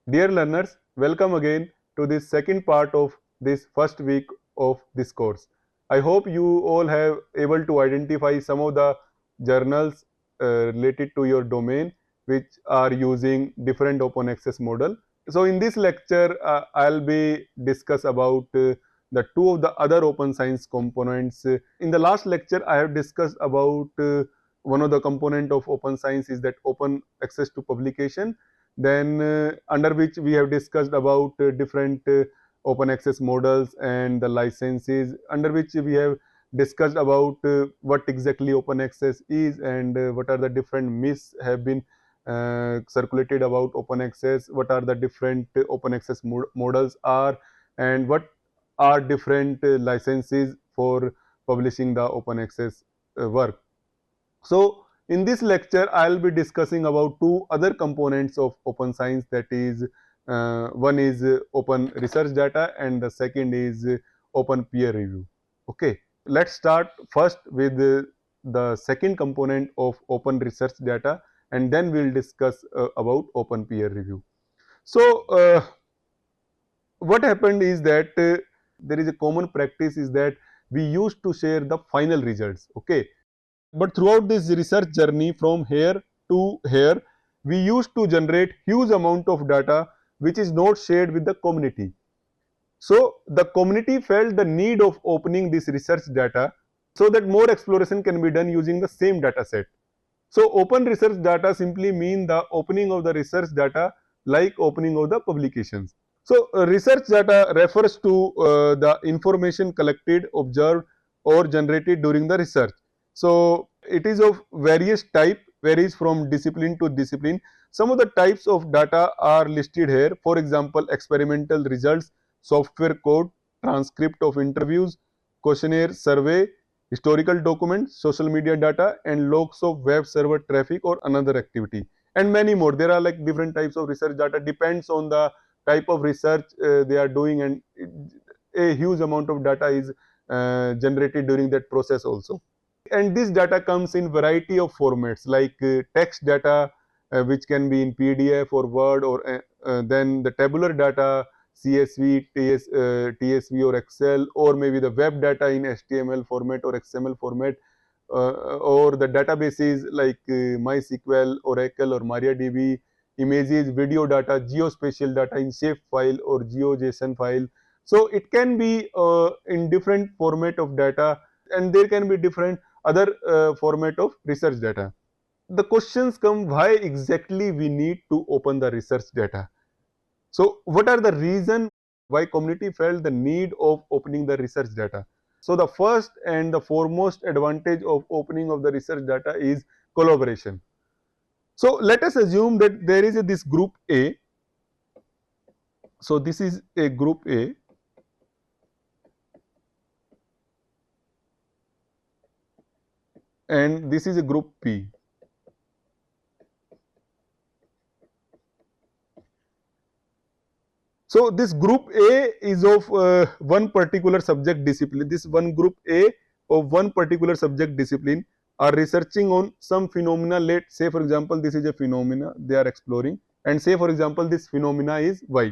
Dear learners, welcome again to this second part of this first week of this course. I hope you all have able to identify some of the journals related to your domain which are using different open access model. So in this lecture, I'll be discuss about the two of the other open science components. In the last lecture, I have discussed about one of the component of open science is that open access to publication, then under which we have discussed about different open access models and the licenses, under which we have discussed about what exactly open access is and what are the different myths have been circulated about open access, what are the different open access models are, and what are different licenses for publishing the open access work. So in this lecture, I'll be discussing about two other components of open science, that is one is open research data and the second is open peer review. Okay, let's start first with the second component of open research data, and then we'll discuss about open peer review. So what happened is that there is a common practice is that we used to share the final results. Okay, but throughout this research journey from here to here, we used to generate huge amount of data which is not shared with the community. So the community felt the need of opening this research data so that more exploration can be done using the same data set. So open research data simply mean the opening of the research data like opening of the publications. So research data refers to the information collected, observed or generated during the research. So it is of various type, varies from discipline to discipline. Some of the types of data are listed here. For example, experimental results, software code, transcript of interviews, questionnaire, survey, historical documents, social media data, and logs of web server traffic or another activity, and many more. There are like different types of research data, depends on the type of research they are doing, and a huge amount of data is generated during that process also. And this data comes in variety of formats like text data, which can be in PDF or Word, or then the tabular data, CSV, TSV or Excel, or maybe the web data in HTML format or XML format, or the databases like MySQL, Oracle or MariaDB, images, video data, geospatial data in shape file or GeoJSON file. So it can be in different format of data, and there can be different other format of research data. The questions come, why exactly we need to open the research data? So what are the reason why community felt the need of opening the research data? So the first and the foremost advantage of opening of the research data is collaboration. So let us assume that there is this group A. So this is a group A, and this is a group B. So this group A is of one particular subject discipline. This one group A of one particular subject discipline are researching on some phenomena. Let's say for example this is a phenomena they are exploring, and say for example this phenomena is Y.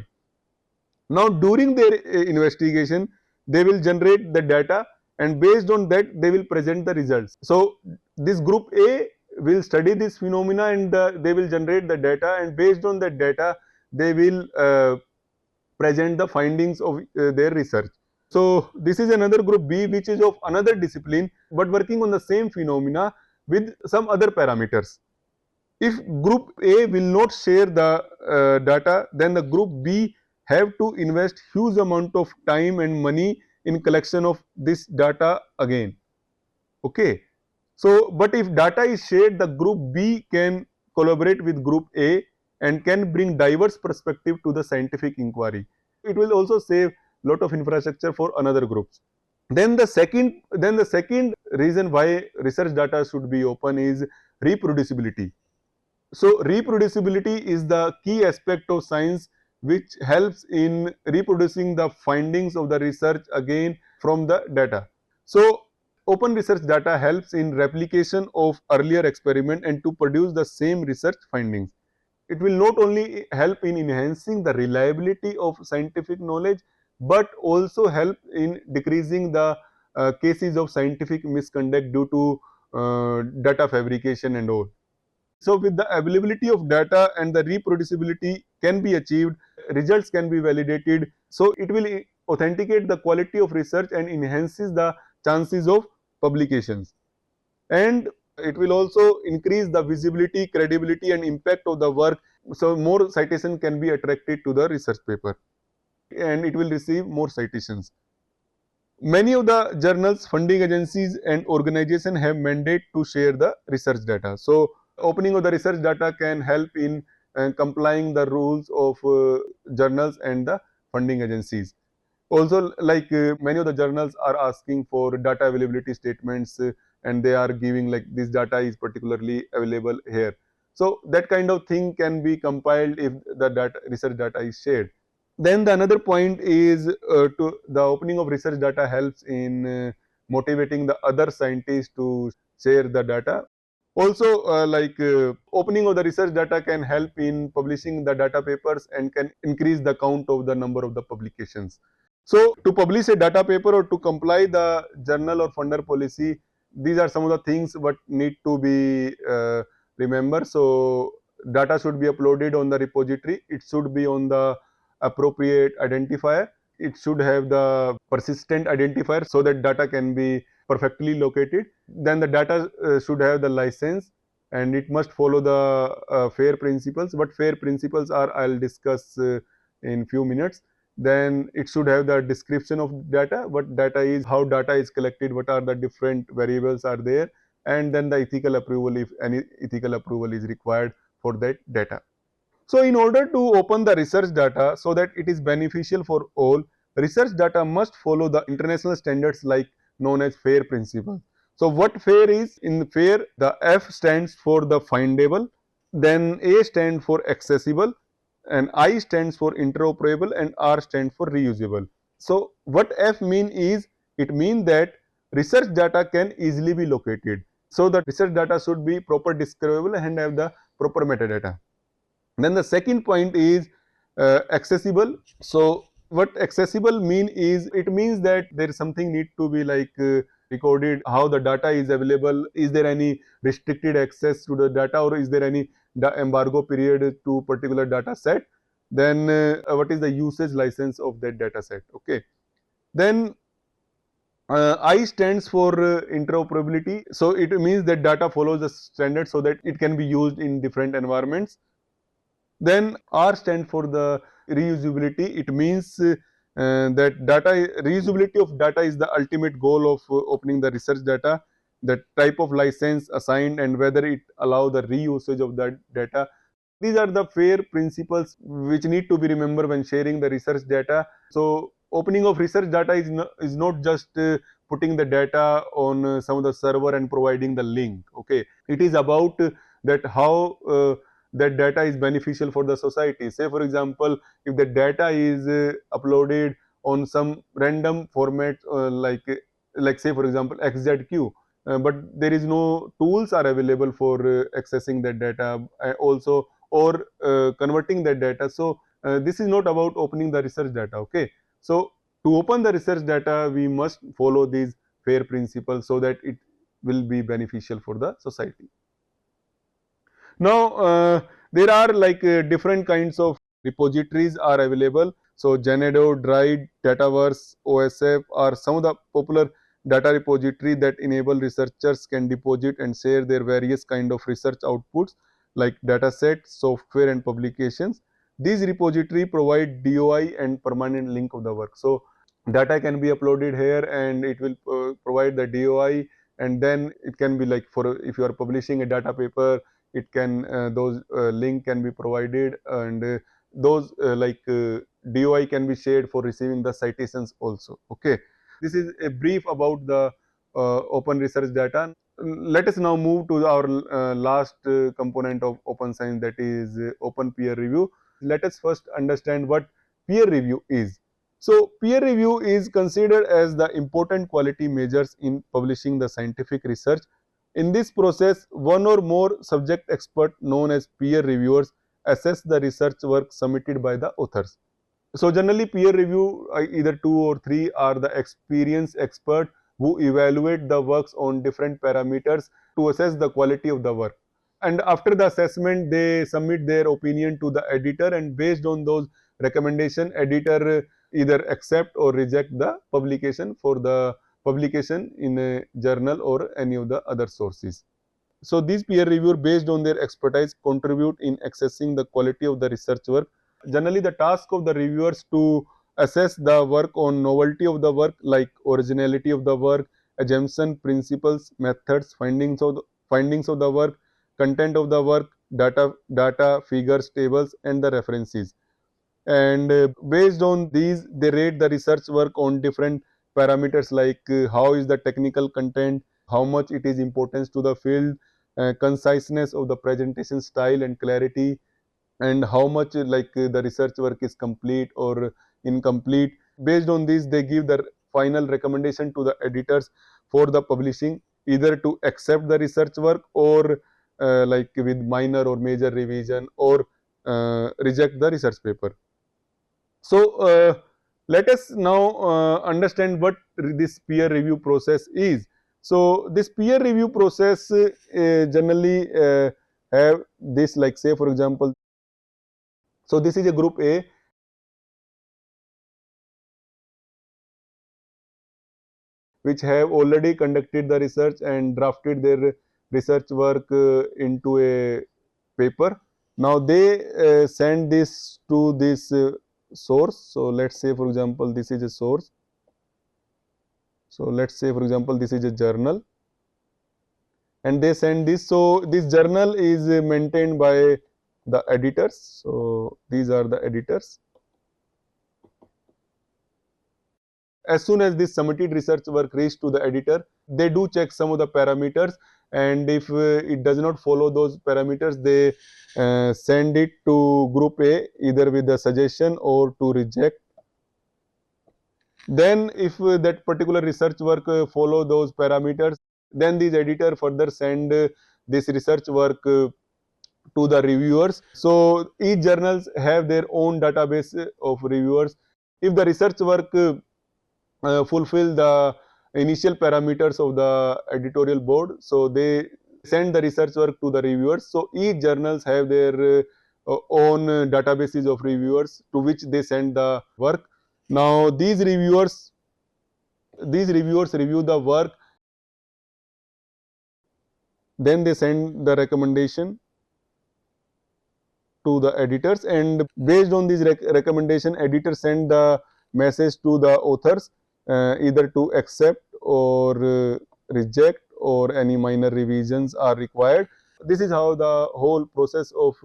Now during their investigation they will generate the data, and based on that they will present the results. So this group A will study this phenomena, and they will generate the data, and based on that data they will present the findings of their research. So this is another group B which is of another discipline but working on the same phenomena with some other parameters. If group A will not share the data, then the group B have to invest huge amount of time and money in collection of this data again. Okay. So but if data is shared, the group B can collaborate with group A and can bring diverse perspective to the scientific inquiry. It will also save lot of infrastructure for another groups. Then the second reason why research data should be open is reproducibility. So reproducibility is the key aspect of science which helps in reproducing the findings of the research again from the data. So open research data helps in replication of earlier experiment and to produce the same research findings. It will not only help in enhancing the reliability of scientific knowledge, but also help in decreasing the cases of scientific misconduct due to data fabrication and all. So with the availability of data and the reproducibility can be achieved, results can be validated. So it will authenticate the quality of research and enhances the chances of publications. And it will also increase the visibility, credibility and impact of the work. So more citation can be attracted to the research paper and it will receive more citations. Many of the journals, funding agencies and organizations have mandate to share the research data. So opening of the research data can help in complying the rules of journals and the funding agencies. Also, like many of the journals are asking for data availability statements and they are giving like this data is particularly available here. So that kind of thing can be compiled if the data, research data is shared. Then the another point is to the opening of research data helps in motivating the other scientists to share the data. Also, opening of the research data can help in publishing the data papers and can increase the count of the number of the publications. So, to publish a data paper or to comply the journal or funder policy, these are some of the things what need to be remembered. So, data should be uploaded on the repository. It should be on the appropriate identifier. It should have the persistent identifier so that data can be perfectly located. Then the data should have the license and it must follow the FAIR principles. What FAIR principles are, I'll discuss in few minutes. Then it should have the description of data, what data is, how data is collected, what are the different variables are there, and then the ethical approval if any ethical approval is required for that data. So in order to open the research data so that it is beneficial for all, research data must follow the international standards like known as FAIR principle. So what FAIR is? In FAIR, the F stands for the findable, then A stands for accessible, and I stands for interoperable, and R stands for reusable. So what F mean is, it means that research data can easily be located. So the research data should be proper discoverable and have the proper metadata. Then the second point is accessible. So what accessible mean is, it means that there is something need to be like recorded how the data is available. Is there any restricted access to the data, or is there any embargo period to particular data set? Then what is the usage license of that data set? Okay. Then I stands for interoperability. So it means that data follows the standard so that it can be used in different environments. Then R stand for the reusability. It means that data reusability of data is the ultimate goal of opening the research data. The type of license assigned and whether it allow the reusage of that data. These are the FAIR principles which need to be remembered when sharing the research data. So opening of research data is not just putting the data on some of the server and providing the link. Okay, it is about that how that data is beneficial for the society. Say for example, if the data is uploaded on some random format like say for example XZQ, but there is no tools are available for accessing that data also, or converting that data. So this is not about opening the research data. Okay, so to open the research data we must follow these FAIR principles so that it will be beneficial for the society. Now there are like different kinds of repositories are available. So Genedo, Dried, Dataverse, OSF are some of the popular data repository that enable researchers can deposit and share their various kind of research outputs like data sets, software and publications. These repository provide DOI and permanent link of the work. So data can be uploaded here and it will provide the DOI, and then it can be like for if you are publishing a data paper, it can those link can be provided, and those DOI can be shared for receiving the citations also. Okay, this is a brief about the open research data. Let us now move to our last component of open science, that is open peer review. Let us first understand what peer review is. So peer review is considered as the important quality measures in publishing the scientific research. In this process, one or more subject expert known as peer reviewers assess the research work submitted by the authors. So generally peer review, either two or three, are the experienced expert who evaluate the works on different parameters to assess the quality of the work. And after the assessment, they submit their opinion to the editor, and based on those recommendation, editor either accept or reject the publication for the publication in a journal or any of the other sources. So these peer reviewers, based on their expertise, contribute in assessing the quality of the research work. Generally, the task of the reviewers to assess the work on novelty of the work, like originality of the work, assumption, principles, methods, findings of the work, content of the work, data, figures, tables, and the references. And based on these, they rate the research work on different parameters, like how is the technical content, how much it is importance to the field, conciseness of the presentation style and clarity, and how much the research work is complete or incomplete. Based on this, they give the final recommendation to the editors for the publishing, either to accept the research work or with minor or major revision, or reject the research paper. So let us now understand what this peer review process is. So this peer review process generally have this, like say for example, so this is a group A which have already conducted the research and drafted their research work into a paper. Now they send this to this source. So let's say for example this is a source. So let's say for example this is a journal, and they send this. So this journal is maintained by the editors. So these are the editors. As soon as this submitted research work reaches to the editor, they do check some of the parameters, and if it does not follow those parameters, they send it to group A, either with a suggestion or to reject. Then if that particular research work follow those parameters, then these editor further send this research work to the reviewers. So each journals have their own database of reviewers. If the research work fulfill the initial parameters of the editorial board, so they send the research work to the reviewers. So each journals have their own databases of reviewers to which they send the work. Now these reviewers review the work, then they send the recommendation to the editors, and based on this recommendation, editors send the message to the authors, either to accept or reject, or any minor revisions are required. This is how the whole process of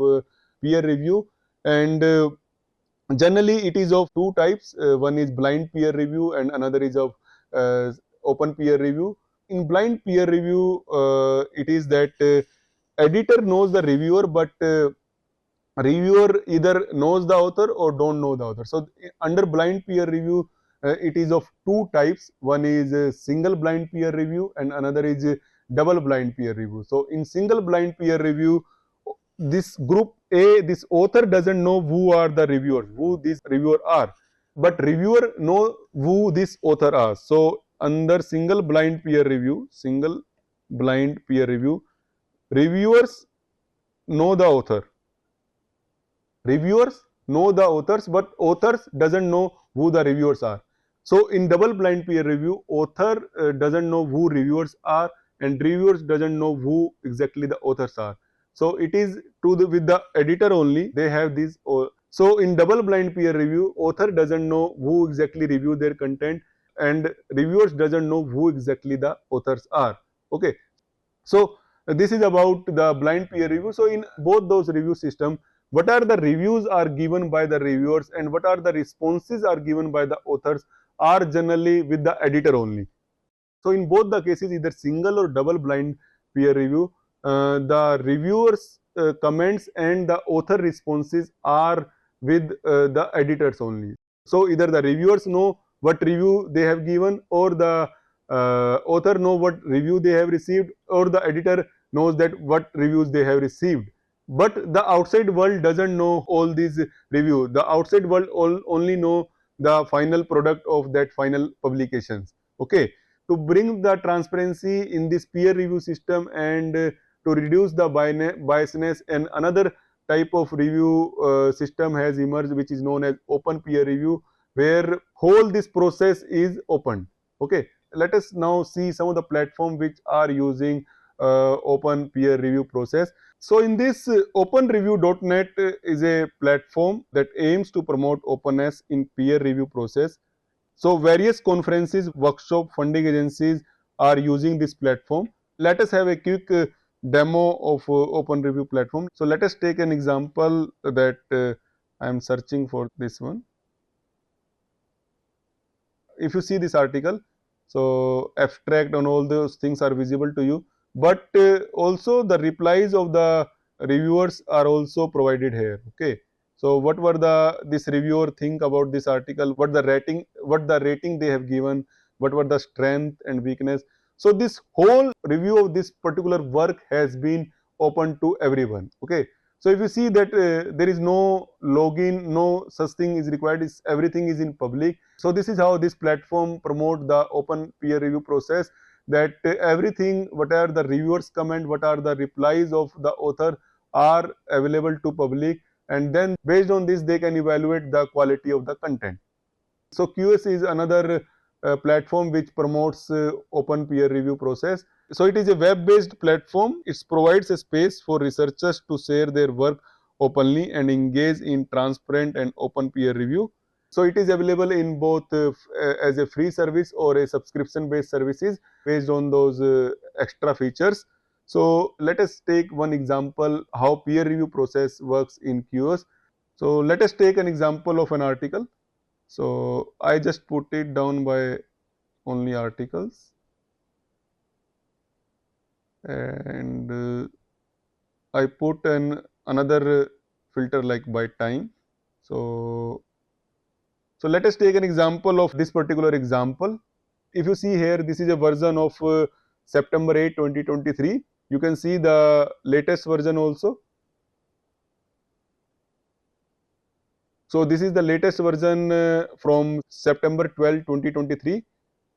peer review. And generally it is of two types. One is blind peer review and another is of open peer review. In blind peer review, it is that editor knows the reviewer, but reviewer either knows the author or don't know the author. So under blind peer review, it is of two types. One is single blind peer review and another is double blind peer review. So in single blind peer review, this group A, this author doesn't know who are the reviewers, who these reviewers are, but reviewer know who this author are. So under single blind peer review, reviewers know the author. Reviewers know the authors, but authors doesn't know who the reviewers are. So in double blind peer review, author doesn't know who reviewers are, and reviewers doesn't know who exactly the authors are. So it is with the editor only they have these. So in double blind peer review, author doesn't know who exactly review their content, and reviewers doesn't know who exactly the authors are. Okay. So this is about the blind peer review. So in both those review system, what are the reviews are given by the reviewers and what are the responses are given by the authors are generally with the editor only. So in both the cases, either single or double blind peer review, the reviewers comments and the author responses are with the editors only. So either the reviewers know what review they have given, or the author know what review they have received, or the editor knows that what reviews they have received. but the outside world doesn't know all these review. The outside world only know the final product of that final publications. Okay, to bring the transparency in this peer review system and to reduce the biasness, and another type of review system has emerged, which is known as open peer review, where whole this process is open. Okay, let us now see some of the platform which are using open peer review process. So in this openreview.net is a platform that aims to promote openness in peer review process. So various conferences, workshop, funding agencies are using this platform. Let us have a quick demo of open review platform. So let us take an example that I am searching for this one. If you see this article, so abstract and all those things are visible to you, but also the replies of the reviewers are also provided here. Okay, so what were the this reviewer think about this article, what the rating they have given, what were the strength and weakness. So this whole review of this particular work has been open to everyone. Okay, so if you see that there is no login, no such thing is required, is everything is in public. So this is how this platform promote the open peer review process, that everything, what are the reviewers comment, what are the replies of the author are available to public, and then based on this they can evaluate the quality of the content. So QS is another platform which promotes open peer review process. So it is a web-based platform. It provides a space for researchers to share their work openly and engage in transparent and open peer review. So it is available in both as a free service or a subscription-based services based on those extra features. So let us take one example how peer review process works in QS. So let us take an example of an article. So I just put it down by only articles, and I put an another filter like by time. So let us take an example of this particular example. If you see here, this is a version of September 8, 2023. You can see the latest version also. So this is the latest version from September 12, 2023.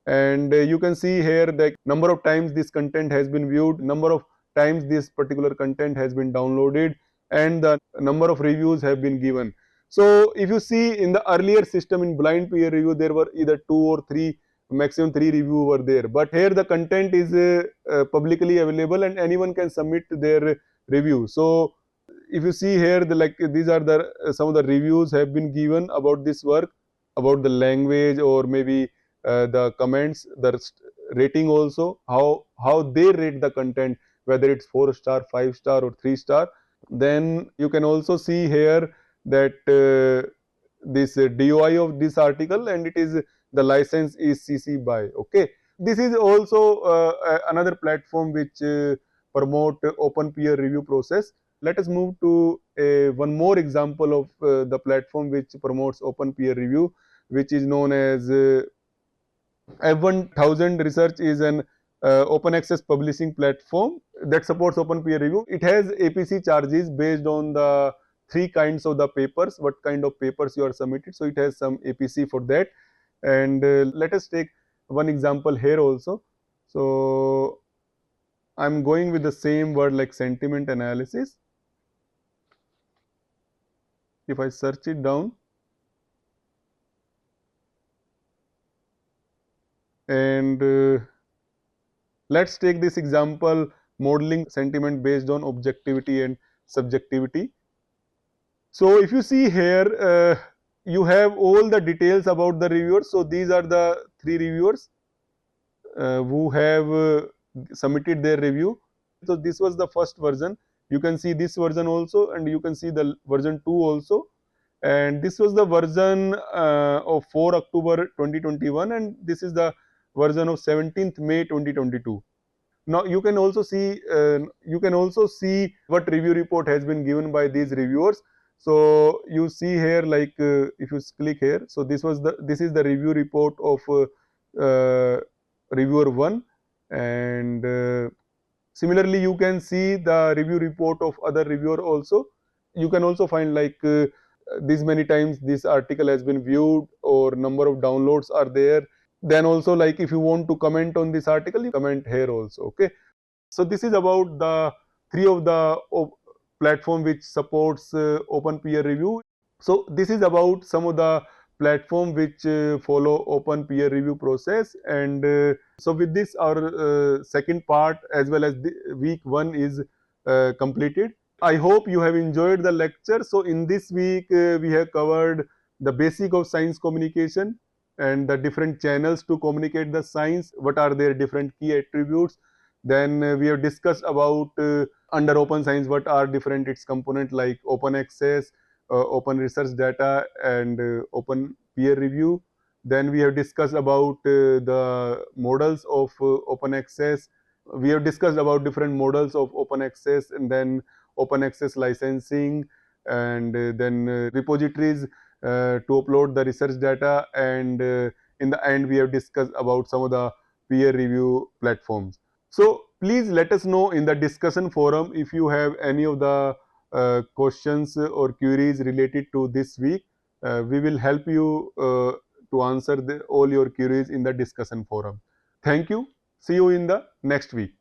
And you can see here the number of times this content has been viewed, number of times this particular content has been downloaded, and the number of reviews have been given. So if you see in the earlier system in blind peer review, there were either 2 or 3, maximum 3 review were there, but here the content is publicly available and anyone can submit their review. So if you see here, the like these are the some of the reviews have been given about this work, about the language, or maybe the comments, the rating also, how they rate the content, whether it's 4 star, 5 star, or 3 star. Then you can also see here that this DOI of this article, and it is the license is CC by. Okay, this is also another platform which promote open peer review process. Let us move to one more example of the platform which promotes open peer review, which is known as F1000 Research is an open access publishing platform that supports open peer review. It has APC charges based on the 3 kinds of the papers, what kind of papers you are submitted. So it has some APC for that. And let us take one example here also. So I'm going with the same word like sentiment analysis. If I search it down, and let's take this example, modeling sentiment based on objectivity and subjectivity. So if you see here, you have all the details about the reviewers. So these are the 3 reviewers who have submitted their review. So this was the first version. You can see this version also, and you can see the version 2 also. And this was the version of 4 October 2021, and this is the version of 17th May 2022. Now you can also see what review report has been given by these reviewers. So you see here, like if you click here, so this is the review report of reviewer 1, and Similarly, you can see the review report of other reviewer also. You can also find like this many times this article has been viewed or number of downloads are there. Then also like if you want to comment on this article, you comment here also. Okay. So this is about the three of the platform which supports open peer review. So this is about some of the platform which follow open peer review process. And so with this our second part as well as the week one is completed. I hope you have enjoyed the lecture. So in this week we have covered the basic of science communication and the different channels to communicate the science, what are their different key attributes. Then we have discussed about under open science what are different its component like open access, open research data, and open peer review. Then we have discussed about the models of open access. We have discussed about different models of open access, and then open access licensing, and then repositories to upload the research data. And in the end, we have discussed about some of the peer review platforms. So please let us know in the discussion forum if you have any of the questions or queries related to this week. We will help you to answer all your queries in the discussion forum. Thank you. See you in the next week.